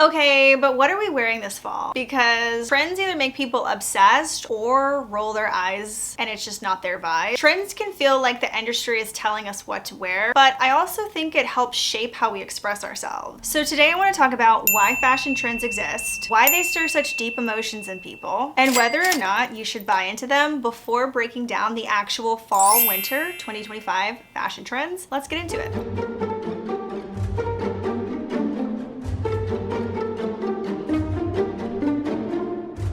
Okay, but what are we wearing this fall? Because trends either make people obsessed or roll their eyes and it's just not their vibe. Trends can feel like the industry is telling us what to wear, but I also think it helps shape how we express ourselves. So today I want to talk about why fashion trends exist, why they stir such deep emotions in people, and whether or not you should buy into them before breaking down the actual fall/winter 2025 fashion trends. Let's get into it.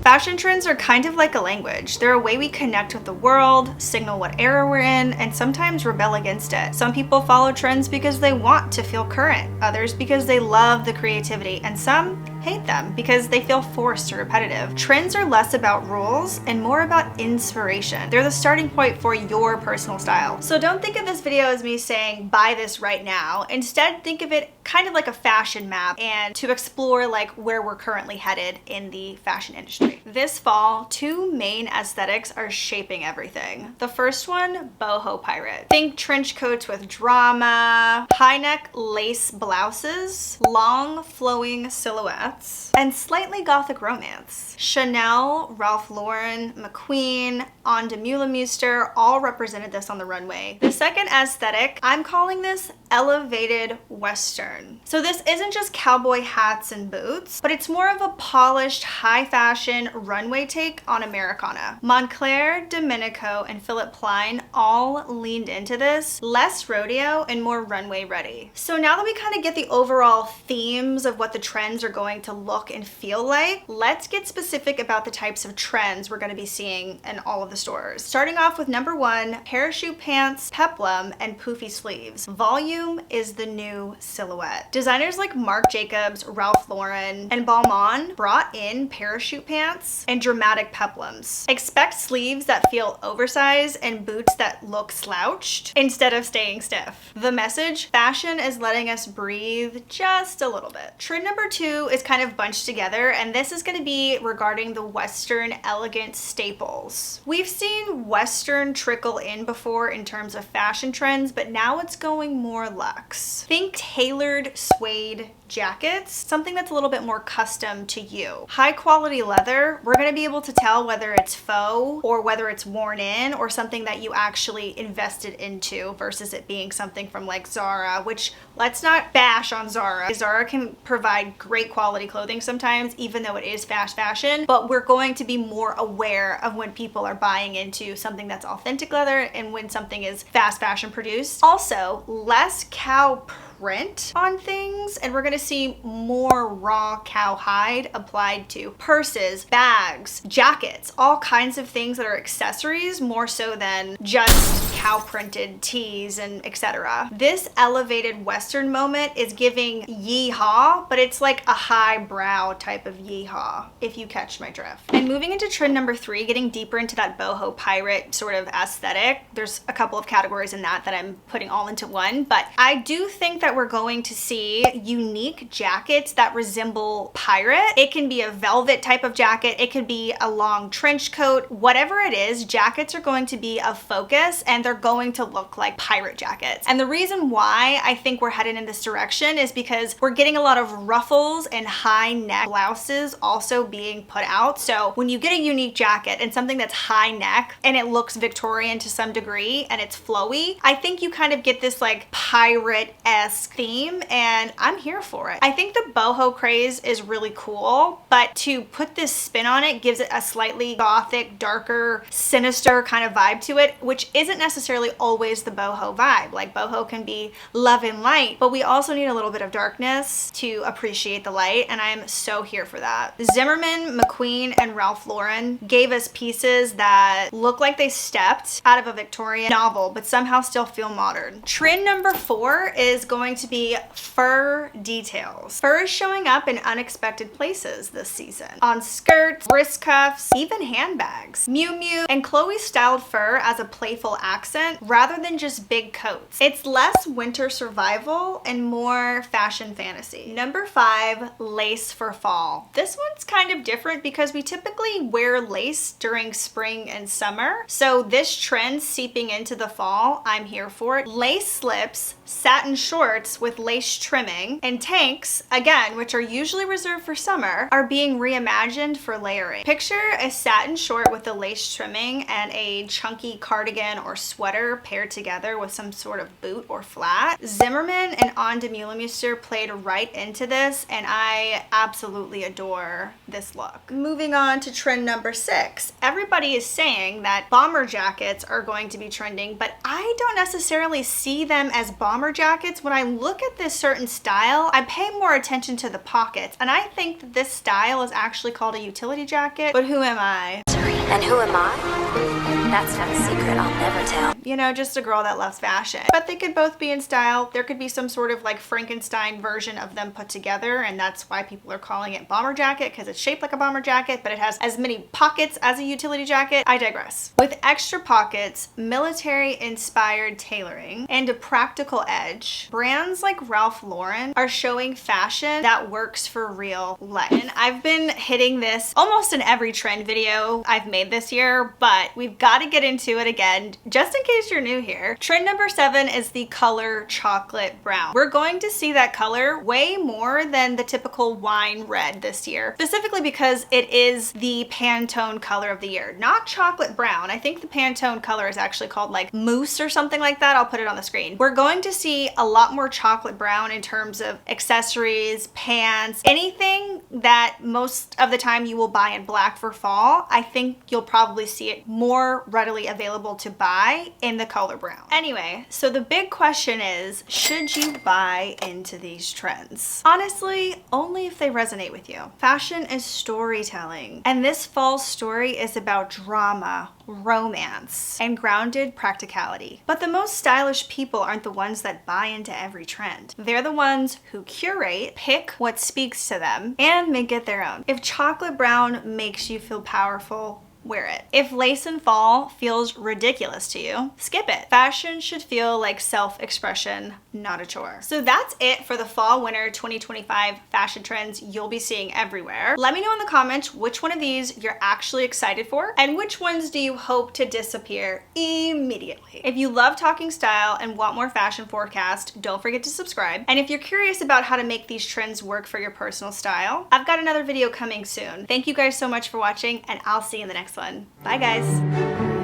Fashion trends are kind of like a language. They're a way we connect with the world, signal what era we're in, and sometimes rebel against it. Some people follow trends because they want to feel current, others because they love the creativity, and some hate them because they feel forced or repetitive. Trends are less about rules and more about inspiration. They're the starting point for your personal style. So don't think of this video as me saying, buy this right now. Instead, think of it kind of like a fashion map and to explore like where we're currently headed in the fashion industry. This fall, two main aesthetics are shaping everything. The first one, Boho Pirate. Think trench coats with drama, high neck lace blouses, long flowing silhouettes, and slightly gothic romance. Chanel, Ralph Lauren, McQueen, On de Meulemeester all represented this on the runway. The second aesthetic, I'm calling this elevated Western. So this isn't just cowboy hats and boots, but it's more of a polished, high fashion runway take on Americana. Moncler, Domenico, and Philip Plein all leaned into this, less rodeo and more runway ready. So now that we kind of get the overall themes of what the trends are going to look and feel like, let's get specific about the types of trends we're going to be seeing in all of the stores. Starting off with number one, parachute pants, peplum, and poofy sleeves. Volume is the new silhouette. Designers like Marc Jacobs, Ralph Lauren, and Balmain brought in parachute pants and dramatic peplums. Expect sleeves that feel oversized and boots that look slouched instead of staying stiff. The message, fashion is letting us breathe just a little bit. Trend number two is kind of bunched together, and this is going to be regarding the Western elegant staples. We've seen Western trickle in before in terms of fashion trends, but now it's going more luxe. Think tailored suede jackets, something that's a little bit more custom to you. High quality leather, we're going to be able to tell whether it's faux or whether it's worn in or something that you actually invested into versus it being something from like Zara, which let's not bash on Zara. Zara can provide great quality clothing sometimes, even though it is fast fashion, but we're going to be more aware of when people are buying into something that's authentic leather and when something is fast fashion produced. Also, less cow print on things, and we're going to see more raw cowhide applied to purses, bags, jackets, all kinds of things that are accessories more so than just cow printed tees and etc. This elevated Western moment is giving yeehaw, but it's like a highbrow type of yeehaw, if you catch my drift. And moving into trend number three, getting deeper into that boho pirate sort of aesthetic, there's a couple of categories in that I'm putting all into one, but I do think that we're going to see unique jackets that resemble pirate. It can be a velvet type of jacket, it could be a long trench coat, whatever it is, jackets are going to be a focus and they're going to look like pirate jackets. And the reason why I think we're headed in this direction is because we're getting a lot of ruffles and high neck blouses also being put out. So when you get a unique jacket and something that's high neck and it looks Victorian to some degree and it's flowy, I think you kind of get this like pirate-esque theme, and I'm here for it. I think the boho craze is really cool, but to put this spin on it gives it a slightly gothic, darker, sinister kind of vibe to it, which isn't necessarily always the boho vibe. Like boho can be love and light, but we also need a little bit of darkness to appreciate the light, and I'm so here for that. Zimmermann, McQueen, and Ralph Lauren gave us pieces that look like they stepped out of a Victorian novel, but somehow still feel modern. Trend number four is going to be fur details. Fur is showing up in unexpected places this season. On skirts, wrist cuffs, even handbags. Miu Miu and Chloe styled fur as a playful accent rather than just big coats. It's less winter survival and more fashion fantasy. Number five, lace for fall. This one's kind of different because we typically wear lace during spring and summer. So this trend seeping into the fall, I'm here for it. Lace slips, satin shorts with lace trimming, and tanks, again, which are usually reserved for summer, are being reimagined for layering. Picture a satin short with the lace trimming and a chunky cardigan or sweater paired together with some sort of boot or flat. Zimmermann and On de Mühlenmuster played right into this, and I absolutely adore this look. Moving on to trend number 6. Everybody is saying that bomber jackets are going to be trending, but I don't necessarily see them as bomber jackets. When I look at this certain style, I pay more attention to the pockets, and I think that this style is actually called a utility jacket, but who am I? And who am I? That's not a secret I'll never tell. You know, just a girl that loves fashion. But they could both be in style. There could be some sort of like Frankenstein version of them put together, and that's why people are calling it bomber jacket, because it's shaped like a bomber jacket, but it has as many pockets as a utility jacket. I digress. With extra pockets, military-inspired tailoring, and a practical edge, brands like Ralph Lauren are showing fashion that works for real life. And I've been hitting this almost in every trend video I've made this year, but we've got to get into it again, just in case you're new here. Trend number 7 is the color chocolate brown. We're going to see that color way more than the typical wine red this year, specifically because it is the Pantone color of the year, not chocolate brown. I think the Pantone color is actually called like mousse or something like that. I'll put it on the screen. We're going to see a lot more chocolate brown in terms of accessories, pants, anything that most of the time you will buy in black for fall. I think you'll probably see it more readily available to buy in the color brown. Anyway, so the big question is, should you buy into these trends? Honestly, only if they resonate with you. Fashion is storytelling, and this fall's story is about drama, romance, and grounded practicality. But the most stylish people aren't the ones that buy into every trend. They're the ones who curate, pick what speaks to them, and make it their own. If chocolate brown makes you feel powerful, wear it. If lace in fall feels ridiculous to you, skip it. Fashion should feel like self-expression, not a chore. So that's it for the fall winter 2025 fashion trends you'll be seeing everywhere. Let me know in the comments which one of these you're actually excited for, and which ones do you hope to disappear immediately. If you love talking style and want more fashion forecast, don't forget to subscribe. And if you're curious about how to make these trends work for your personal style, I've got another video coming soon. Thank you guys so much for watching, and I'll see you in the next one. Bye guys.